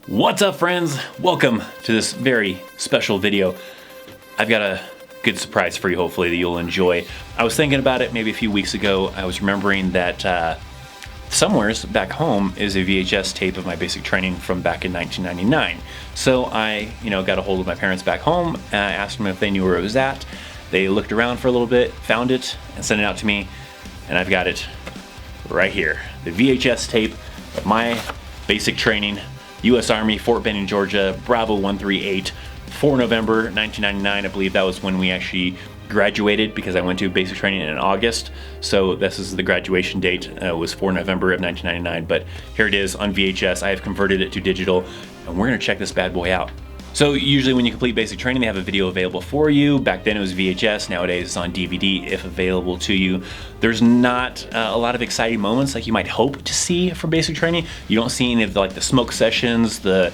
What's up, friends? Welcome to this very special video. I've got a good surprise for you, hopefully, that you'll enjoy. I was thinking about it maybe a few weeks ago. I was remembering that somewheres back home is a VHS tape of my basic training from back in 1999. So I, got a hold of my parents back home, asked them if they knew where it was at. They looked around for a little bit, found it, and sent it out to me, and I've got it right here. The VHS tape of my basic training, U.S. Army, Fort Benning, Georgia, Bravo 138, 4 November 1999. I believe that was when we actually graduated, because I went to basic training in August. So this is the graduation date, was 4 November of 1999. But here it is on VHS. I have converted it to digital, and we're gonna check this bad boy out. So usually when you complete basic training, they have a video available for you. Back then it was VHS, nowadays it's on DVD if available to you. There's not a lot of exciting moments like you might hope to see from basic training. You don't see any of the smoke sessions, the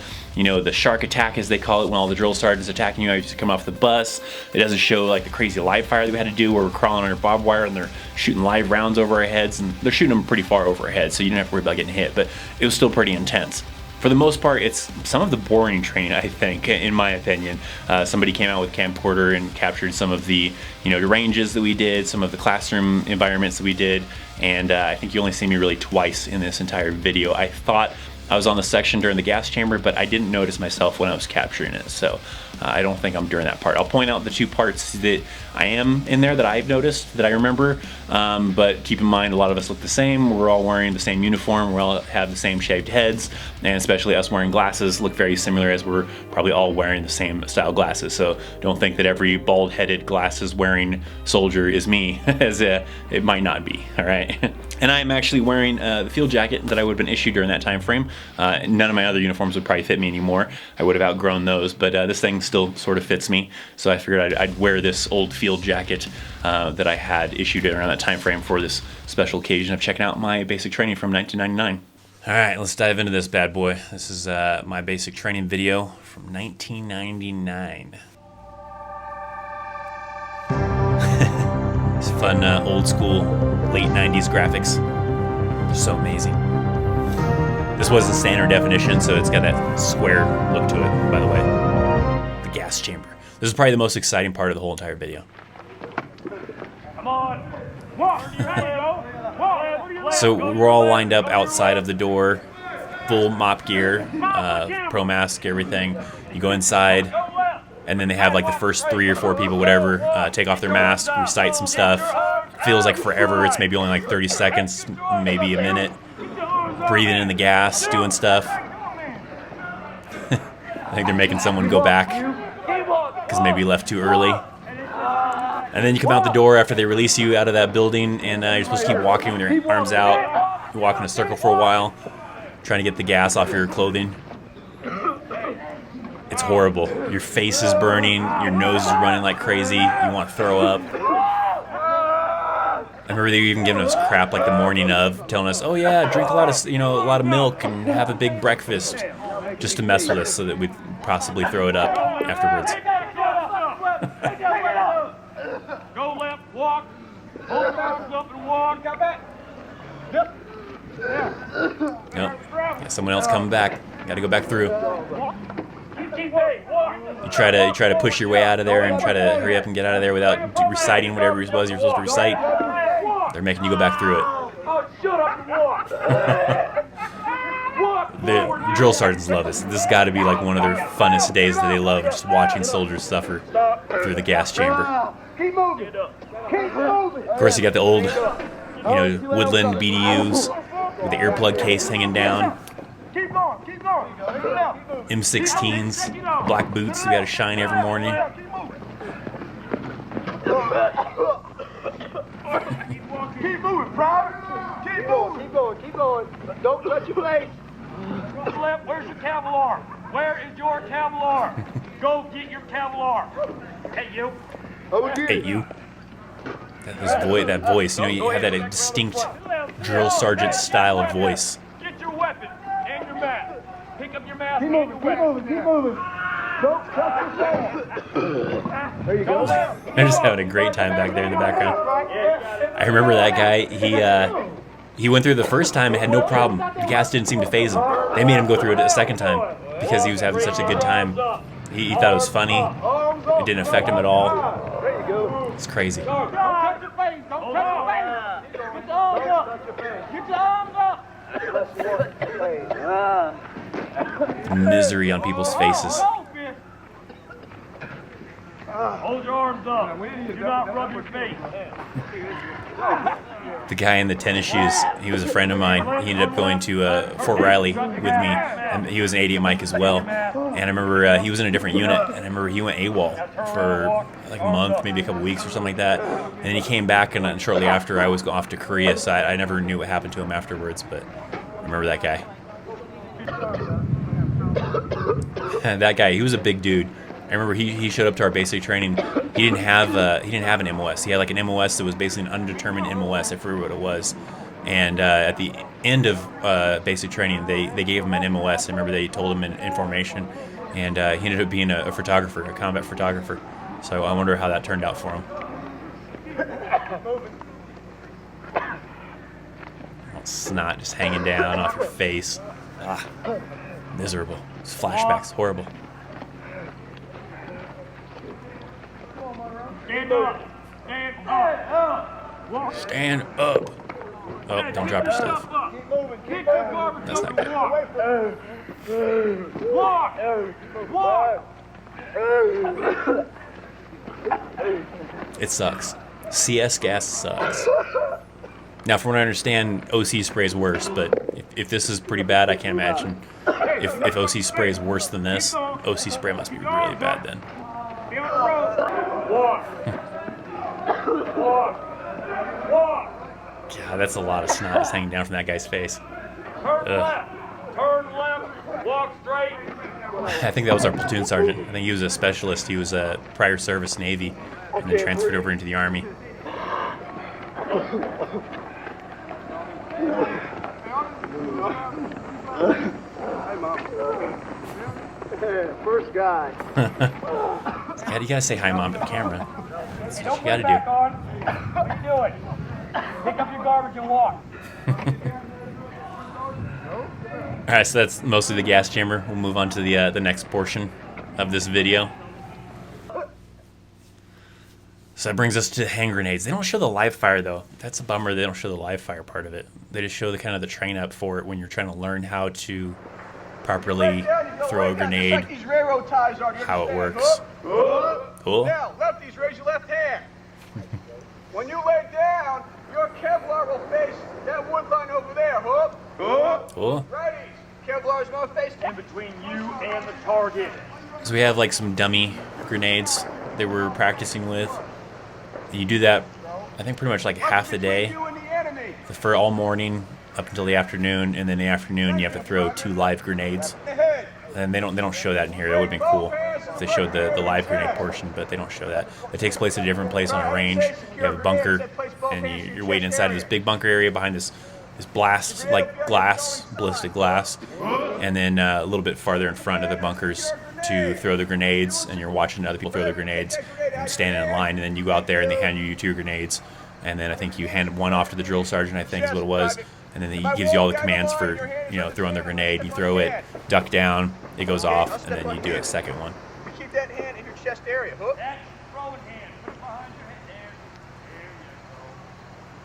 shark attack as they call it, when all the drill sergeants attacking you as you come off the bus. It doesn't show like the crazy live fire that we had to do where we're crawling under barbed wire and they're shooting live rounds over our heads, and they're shooting them pretty far over our heads, so you don't have to worry about getting hit, but it was still pretty intense. For the most part, it's some of the boring training, I think, in my opinion. Somebody came out with a camcorder and captured some of the, the ranges that we did, some of the classroom environments that we did, and I think you only see me really twice in this entire video. I thought I was on the section during the gas chamber, but I didn't notice myself when I was capturing it, so I don't think I'm during that part. I'll point out the two parts that I am in there that I've noticed, that I remember, but keep in mind a lot of us look the same. We're all wearing the same uniform, we all have the same shaved heads, and especially us wearing glasses look very similar, as we're probably all wearing the same style glasses. So don't think that every bald-headed glasses wearing soldier is me, as it might not be, all right? And I am actually wearing the field jacket that I would have been issued during that time frame. None of my other uniforms would probably fit me anymore. I would have outgrown those, but this thing still sort of fits me. So I figured I'd wear this old field jacket that I had issued around that time frame for this special occasion of checking out my basic training from 1999. All right, let's dive into this bad boy. This is my basic training video from 1999. It's fun, old school, late 90s graphics. They're so amazing. This was the standard definition, so it's got that square look to it, by the way. The gas chamber. This is probably the most exciting part of the whole entire video. Come on. Walk. So we're all lined up outside of the door, full mop gear, pro mask, everything. You go inside, and then they have like the first 3 or 4 people, whatever, take off their mask, recite some stuff. Feels like forever. It's maybe only like 30 seconds, maybe a minute. Breathing in the gas, doing stuff. I think they're making someone go back because maybe you left too early. And then you come out the door after they release you out of that building, and you're supposed to keep walking with your arms out. You walk in a circle for a while, trying to get the gas off your clothing. It's horrible. Your face is burning, your nose is running like crazy, you want to throw up. I remember they were even giving us crap like the morning of, telling us, "Oh yeah, drink a lot of milk and have a big breakfast," just to mess with us so that we'd possibly throw it up afterwards. Go left, walk. Hold your arms up and walk. Yep. Nope. Yeah, someone else coming back. Got to go back through. You try to push your way out of there and try to hurry up and get out of there without reciting whatever it was you're supposed to recite. They're making you go back through it. The drill sergeants love this. This has got to be like one of their funnest days that they love, just watching soldiers suffer through the gas chamber. Of course, you got the old, woodland BDUs with the earplug case hanging down. M16s, black boots, you got to shine every morning. Keep moving, Private. Keep going. Don't touch your legs. Go left. Where's your Kevlar? Where is your Kevlar? Go get your Kevlar. Hey, you. Hey, you. That voice, you have that distinct drill sergeant style of voice. Get your weapon and your mask. Pick up your mask and your weapon. Keep moving. Don't touch your legs. There you go. They're just having a great time back there in the background. I remember that guy, he went through the first time and had no problem. The gas didn't seem to faze him. They made him go through it a second time. because he was having such a good time. He thought it was funny. It didn't affect him at all. There you go. It's crazy. Don't touch your face. Don't touch your face. Get your arms up. Get your arms up. The misery on people's faces. Hold your arms up. Do not rub your face. The guy in the tennis shoes, he was a friend of mine. He ended up going to Fort Riley with me, and he was an 80 at Mike as well. And I remember he was in a different unit, and I remember he went AWOL for like a month, maybe a couple weeks or something like that. And then he came back, and shortly after I was off to Korea, so I never knew what happened to him afterwards, but I remember that guy. That guy, he was a big dude. I remember he showed up to our basic training. He didn't have an MOS. He had like an MOS that was basically an undetermined MOS. I forget what it was. And at the end of basic training, they gave him an MOS. I remember they told him in formation, and he ended up being a photographer, a combat photographer. So I wonder how that turned out for him. All snot just hanging down off your face. Ah, miserable. It's flashbacks, horrible. Stand up. Stand up. Stand up. Oh, don't drop your stuff. Keep moving. Keep your garbage. That's not good. Walk. Walk. It sucks. CS gas sucks. Now, from what I understand, OC spray is worse, but if this is pretty bad, I can't imagine. If OC spray is worse than this, OC spray must be really bad then. Walk. Walk. Walk. God, that's a lot of snot just hanging down from that guy's face. Turn left. Turn left. Walk straight. I think that was our platoon sergeant. I think he was a specialist. He was a prior service Navy and then transferred over into the Army. First guy. God, you gotta say hi, Mom, to the camera. That's what you gotta Back do. on. What are you doing? Pick up your garbage and walk. All right, so that's mostly the gas chamber. We'll move on to the next portion of this video. So that brings us to hand grenades. They don't show the live fire though. That's a bummer. They don't show the live fire part of it. They just show the kind of the train up for it when you're trying to learn how to properly throw a grenade, how it works. Cool. Now, lefties, raise your left hand. When you lay down, your Kevlar will face that wood line over there. Hook. Cool. Righties, Kevlar's going to face In between you and the target. So we have like some dummy grenades that we're practicing with. And you do that, I think, pretty much like half the day. you and the enemy. For all morning up until the afternoon, and then in the afternoon you have to throw 2 live grenades. Ahead. And they don't show that in here. That would have been cool if they showed the live grenade portion, but they don't show that. It takes place at a different place on a range. You have a bunker, and you're waiting inside of this big bunker area behind this blast, like glass, ballistic glass, and then a little bit farther in front of the bunkers to throw the grenades, and you're watching other people throw the grenades and standing in line, and then you go out there and they hand you 2 grenades, and then I think you hand one off to the drill sergeant, I think is what it was, and then he gives you all the commands for, throwing the grenade. You throw it, duck down, it goes off, and then you do a second one. You keep that hand in your chest area. Hook. That's throwing hand. Put it behind your head.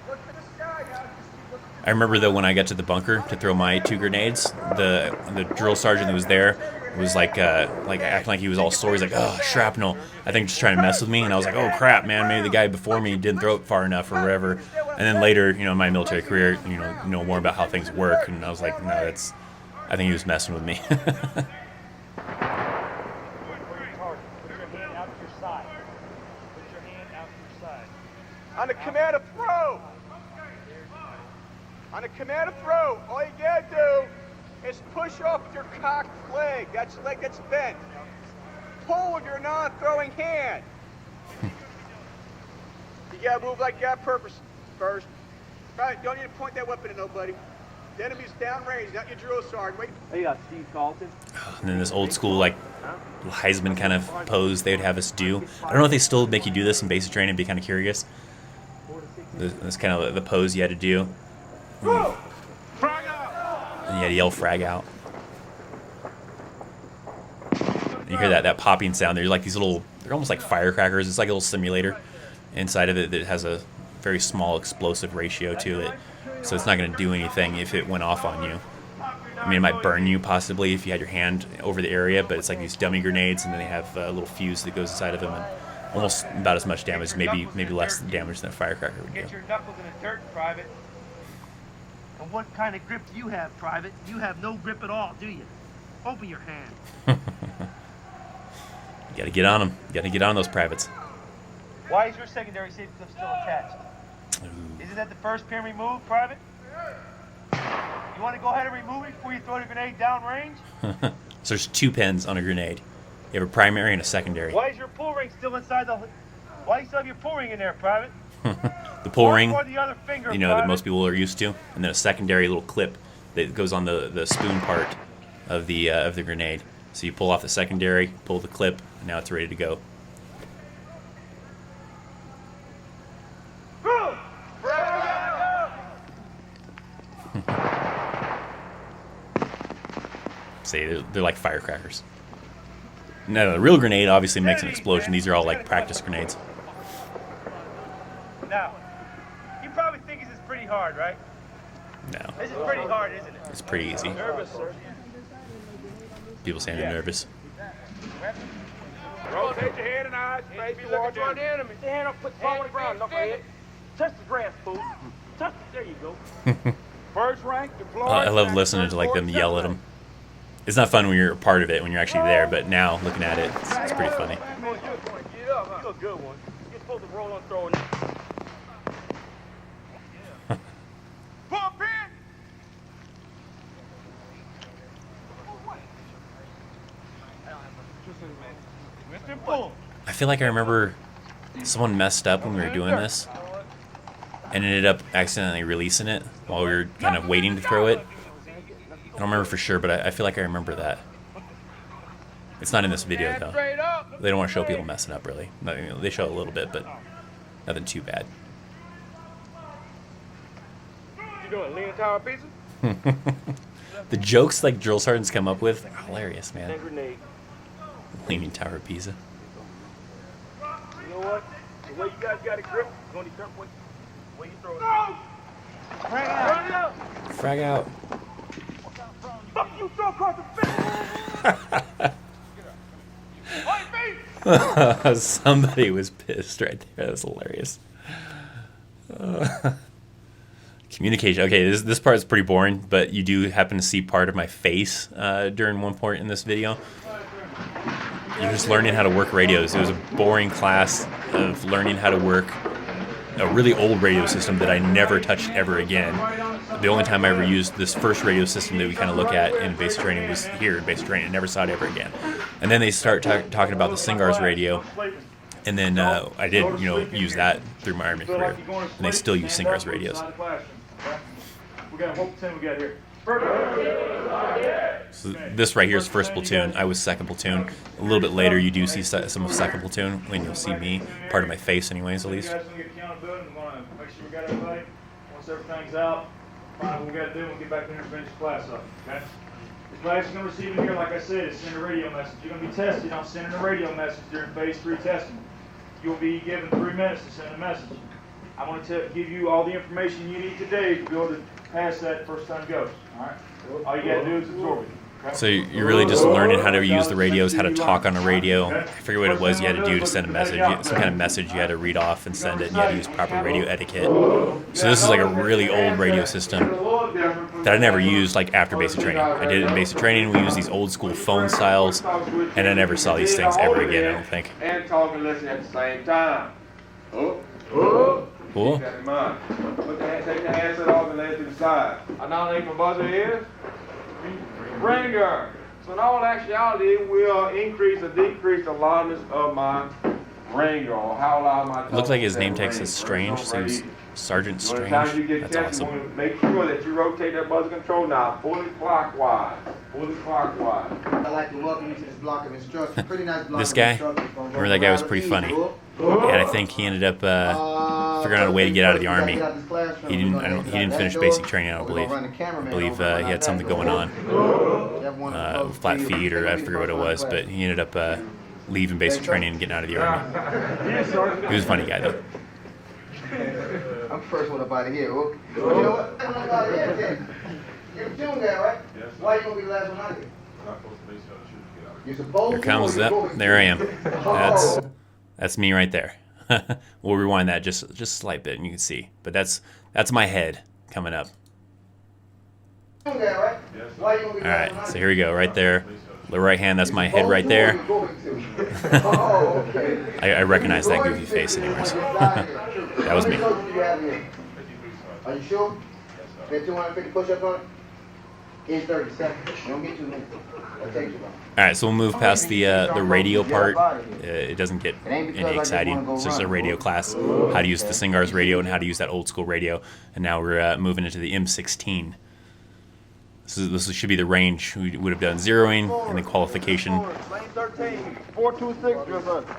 There. Look to the sky, guys. Just keep looking. I remember though when I got to the bunker to throw my 2 grenades, the drill sergeant that was there was like acting like he was all sore. He's like, "Oh, shrapnel." I think just trying to mess with me, and I was like, "Oh crap, man! Maybe the guy before me didn't throw it far enough or whatever." And then later, in my military career, know more about how things work, and I was like, "No, I think he was messing with me." Put your hand out to your side. Put your hand out to your side. On the command of throw. On the command of throw, all you gotta do is push off with your cocked leg. That's the leg that's bent. Pull with your non-throwing hand. You gotta move like you got purpose first. Right, don't need to point that weapon at nobody. The enemy's downrange, not your drill sergeant. Wait. Hey, Steve Carlton. And then this old school like Heisman kind of pose they would have us do. I don't know if they still make you do this in basic training. I'd be kind of curious. This kind of the pose you had to do. Frag out! And you had to yell "frag out." And you hear that popping sound. They're like these little, they're almost like firecrackers. It's like a little simulator inside of it that has a very small explosive ratio to it. So it's not going to do anything if it went off on you. I mean, it might burn you possibly if you had your hand over the area, but it's like these dummy grenades, and then they have a little fuse that goes inside of them, and almost about as much damage, maybe less damage than a firecracker would do. Get your knuckles in the dirt, Private. And what kind of grip do you have, Private? You have no grip at all, do you? Open your hand. You got to get on them. You got to get on those privates. Why is your secondary safety clip still attached? Ooh. Isn't that the first pin removed, Private? You want to go ahead and remove it before you throw the grenade downrange? So there's 2 pins on a grenade. You have a primary and a secondary. Why is your pull ring still inside the... Why do you still have your pull ring in there, Private? The pull ring, Or the other finger, you know, Private. that most people are used to, and then a secondary little clip that goes on the spoon part of the grenade. So you pull off the secondary, pull the clip, and now it's ready to go. See, they're like firecrackers. No, the real grenade obviously makes an explosion. These are all like practice grenades. Now, you probably think this is pretty hard, right? No, This is pretty hard, isn't it? it's pretty easy. Nervous, sir. People say they're nervous. Rotate your head and eyes. Maybe look at the enemy. Put your hand up, put the palm on the ground, knucklehead. Touch the grass, fool. Touch it. There you go. First rank, deploy. I love listening to like them yell at them. It's not fun when you're a part of it, when you're actually there, but now looking at it, it's pretty funny. Get up, huh? You're a good one. You're supposed to roll on throwing. Pump in. Mr. Bull. I feel like I remember someone messed up when we were doing this and ended up accidentally releasing it while we were kind of waiting to throw it. I don't remember for sure, but I feel like I remember that. It's not in this video, though. They don't want to show people messing up, really. They show a little bit, but nothing too bad. You doing lean tower pizza? The jokes like drill sergeants come up with, hilarious, man. And grenade. Leaning Tower of Pisa. You know what? The way you guys got a grip, it's going to determine what way you throw it. Frag out. Frag out. Fuck you, throw across the face. Somebody was pissed right there. That was hilarious. Communication. Okay, this part is pretty boring, but you do happen to see part of my face during one part in this video. You're just learning how to work radios. It was a boring class of learning how to work a really old radio system that I never touched ever again. The only time I ever used this first radio system that we kind of look at in basic training was here in basic training. I never saw it ever again. And then they start talking about the Singars radio, and then I did, use that through my Army career. And they still use Singars radios. We got what platoon we got here? So this right here is first platoon. I was second platoon. A little bit later, you do see some of second platoon when you'll see me, part of my face, anyways, at least. You guys want to get accountability? We want to make sure we got everybody. Once everything's out, find out what we got to do, we'll get back in here and finish the class up. Okay? This class is going to receive in here, like I said, is send a radio message. You're going to be tested on sending a radio message during phase 3 testing. You'll be given 3 minutes to send a message. I want to give you all the information you need today to be able to pass that first time goes. All right? All you got to do is absorb it. Okay? So you're really just learning how to use the radios, how to talk on a radio. I forget what it was you had to do to send a message. Some kind of message you had to read off and send it, and you had to use proper radio etiquette. So this is like a really old radio system that I never used like after basic training. I did it in basic training. We used these old school phone styles, and I never saw these things ever again, I don't think. And talk and listen at the same time. Cool. Keep that in mind. Take the handset off and lay it to the side. I nominate my buzzer is rain guard. So in all actuality, it will increase or decrease the loudness of my rain guard. How loud my It looked like his name tag says Strange, so he was Sergeant So Strange. anytime you get That's tested, awesome. you want to make sure that you rotate that buzzer control knob fully clockwise. Fully clockwise. I'd like to welcome you to this block of instruction. Pretty nice block This of guy, instruction. remember that guy was pretty funny. And I think he ended up figuring out a way to get out of the Army. He didn't finish basic training, I don't believe. I believe he had something going on. Flat feet, or I forget what it was, but he ended up leaving basic training and getting out of the Army. He was a funny guy, though. I'm the first one up out of here. You know what? I'm up out of here, then. You're the tune guy, right? Yes. Why you gonna be the last one out of here? You're supposed Here comes that. There I am. That's me right there. We'll rewind that just a slight bit, and you can see. But that's my head coming up. All right, so here we go, right there. The right hand, that's my head right there. I recognize that goofy face anyways. That was me. Are you sure? Get 250 push-ups on it? In 30 seconds. Don't get too many. That takes you long. All right, so we'll move past the radio part. It doesn't get any exciting. It's just a radio class, how to use the Singar's radio and how to use that old school radio. And now we're moving into the M16. This should be the range. We would have done zeroing and the qualification. Lane 13, 426, drill sergeant.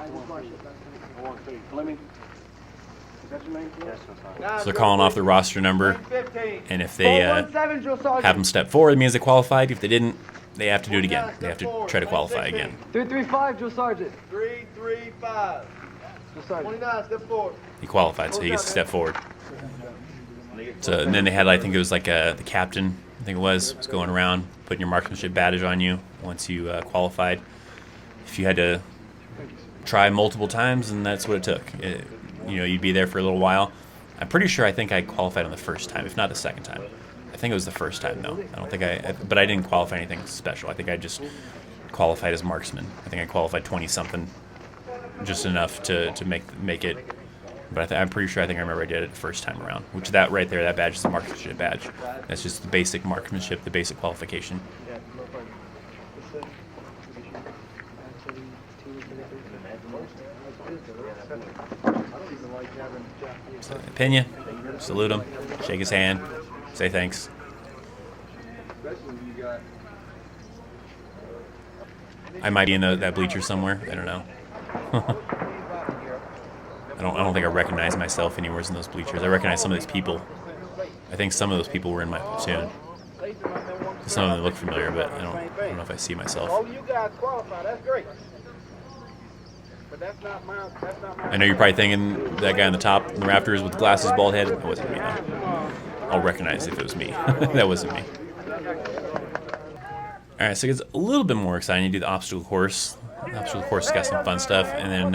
So they're calling off the roster number, and if they have them step forward, it means they qualified. If they didn't, they have to do it again. They have to try to qualify again. 335, drill sergeant. 335. Drill sergeant. 29, step forward. He qualified, so he gets to step forward. So and then they had, I think it was like the captain, I think it was going around putting your marksmanship badge on you once you qualified. If you had to try multiple times, and that's what it took. You'd be there for a little while. I'm pretty sure I think I qualified on the first time, if not the second time. I think it was the first time, though. I don't think but I didn't qualify anything special. I think I just qualified as marksman. I think I qualified 20-something, just enough to make it. But I'm pretty sure I remember I did it the first time around, which that right there, that badge is the marksmanship badge. That's just the basic marksmanship, the basic qualification. So I pin you, salute him, shake his hand, say thanks. I might be in that bleacher somewhere. I don't know. I don't think I recognize myself anywhere in those bleachers. I recognize some of these people. I think some of those people were in my platoon. Some of them look familiar, but I don't know if I see myself. Oh, you guys qualify. That's great. But that's not my. I know you're probably thinking that guy on the top in the rafters with the glasses, bald head. That wasn't me, though. I'll recognize if it was me. That wasn't me. All right, so it gets a little bit more exciting. You do the obstacle course. The obstacle course has got some fun stuff, and then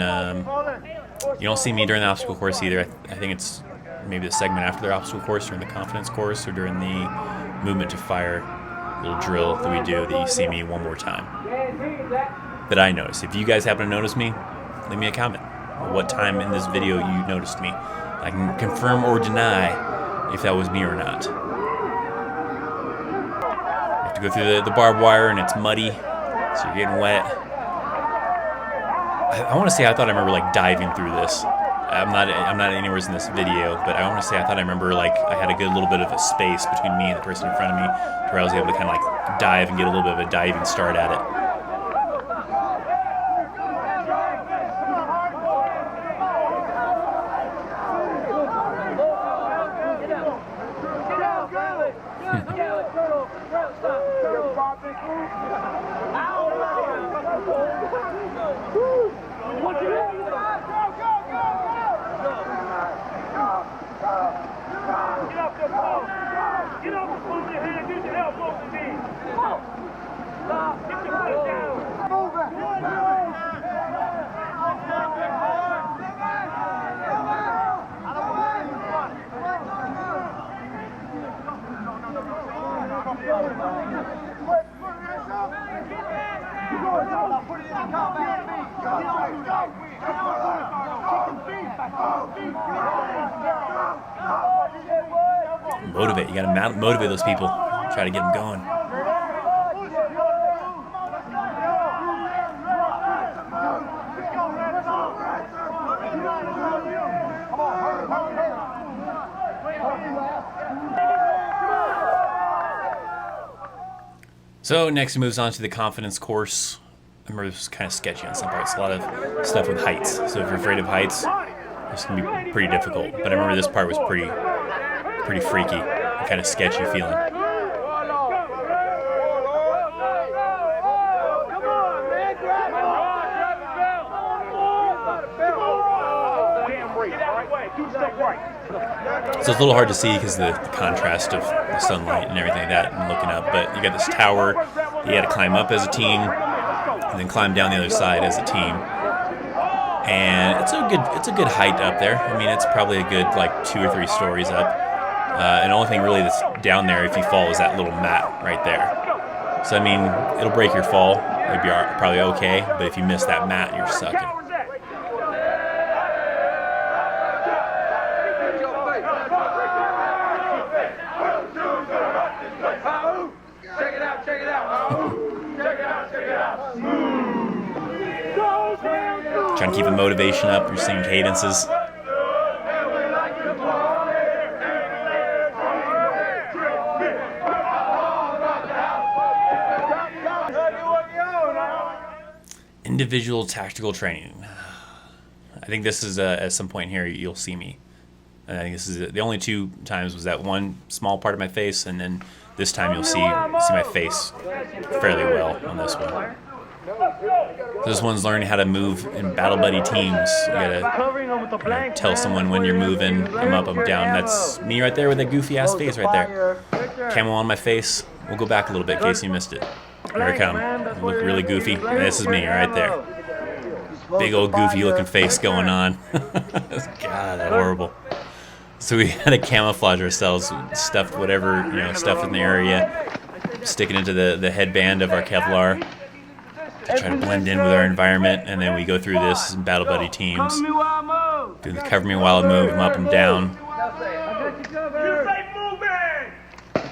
you don't see me during the obstacle course either. I think it's maybe the segment after their obstacle course, during the confidence course, or during the movement to fire little drill that we do, that you see me one more time. That I notice. If you guys happen to notice me, leave me a comment. What time in this video you noticed me. I can confirm or deny if that was me or not. You have to go through the barbed wire, and it's muddy, so you're getting wet. I want to say I thought I remember diving through this. I'm not anywhere in this video, but I want to say I thought I remember I had a good little bit of a space between me and the person in front of me, where I was able to kind of dive and get a little bit of a diving start at it. Motivate. You gotta motivate those people. Try to get them going. So next he moves on to the confidence course. I remember this was kind of sketchy on some parts. A lot of stuff with heights. So if you're afraid of heights, it's going to be pretty difficult. But I remember this part was pretty freaky, kind of sketchy feeling. So it's a little hard to see because of the contrast of the sunlight and everything like that and looking up. But you got this tower that you had to climb up as a team and then climb down the other side as a team. And it's a good height up there. I mean, it's probably a good like 2 or 3 stories up. And the only thing really that's down there if you fall is that little mat right there. So I mean, it'll break your fall. It'll be probably okay. But if you miss that mat, you're sucking. Trying to keep the motivation up. You're singing cadences. Individual tactical training. I think this is at some point here you'll see me. And I think this is the only 2 times was that one small part of my face, and then this time you'll see my face fairly well on this one. This one's learning how to move in battle buddy teams. You gotta tell someone when you're moving. I'm up, I'm down. That's me right there with that goofy ass face right there. Camo on my face. We'll go back a little bit in case you missed it. Here I come. I look really goofy. This is me right there. Big old goofy looking face going on. God, horrible. So we had to camouflage ourselves, stuffed whatever, stuff in the area, sticking into the headband of our Kevlar to try to blend in with our environment, and then we go through this in battle buddy teams. Do the cover me while I move, I'm up and down.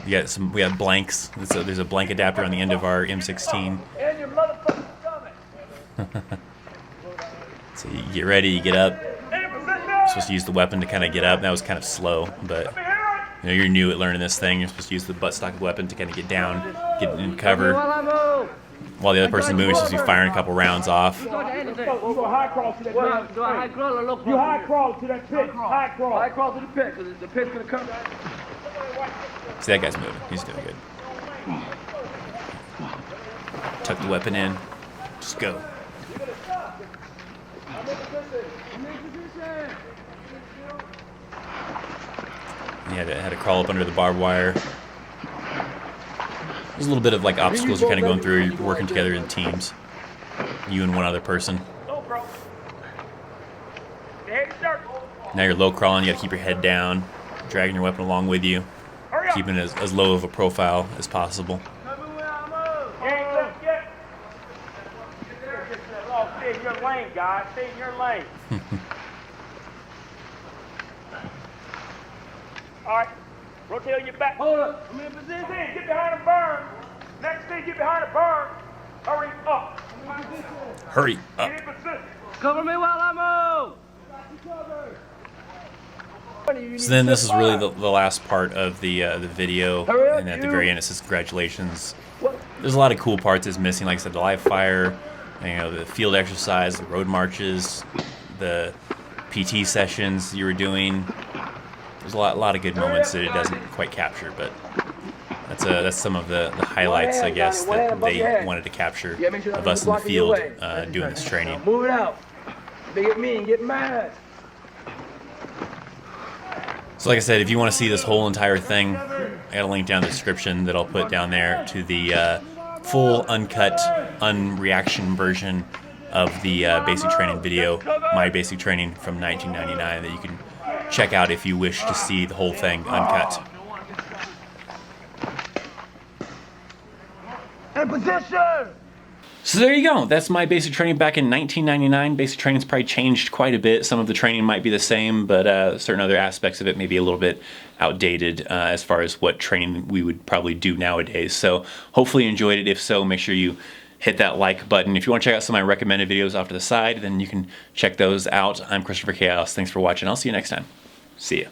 We got blanks. There's a blank adapter on the end of our M16. So you get ready, you get up. You're supposed to use the weapon to kind of get up. That was kind of slow, but you're new at learning this thing. You're supposed to use the buttstock weapon to kind of get down, get in cover. While the other person's moving, you're supposed to be firing a couple rounds off. You high crawl to that pit. Do I high crawl or look? You high crawl to that pit. High crawl. High crawl to the pit, because the pit's going to come. See, that guy's moving. He's doing good. Tuck the weapon in. Just go. You had to crawl up under the barbed wire. There's a little bit of like obstacles you're kind of going through. You're working together in teams. You and one other person. Now you're low crawling. You got to keep your head down, dragging your weapon along with you, keeping it as low of a profile as possible. Stay in your lane, guys. Stay in your lane. All right. Rotate your back. Hold up. I'm in position. Get behind the berm. Next thing, get behind the berm. Hurry up. Hurry up. Get in position. Cover me while I move. So then this is really the last part of the video, and at the very end it says congratulations. There's a lot of cool parts that's missing, like I said, the live fire, the field exercise, the road marches, the PT sessions you were doing. There's a lot of good moments that it doesn't quite capture, but that's some of the highlights, I guess, that they wanted to capture of us in the field doing this training. Move it out. They get mean, get mad. So like I said, if you want to see this whole entire thing, I got a link down in the description that I'll put down there to the full, uncut, unreaction version of the basic training video, my basic training from 1999, that you can check out if you wish to see the whole thing uncut. In position! So there you go. That's my basic training back in 1999. Basic training's probably changed quite a bit. Some of the training might be the same, but certain other aspects of it may be a little bit outdated as far as what training we would probably do nowadays. So hopefully you enjoyed it. If so, make sure you hit that like button. If you want to check out some of my recommended videos off to the side, then you can check those out. I'm ThatChrisChaos. Thanks for watching. I'll see you next time. See ya.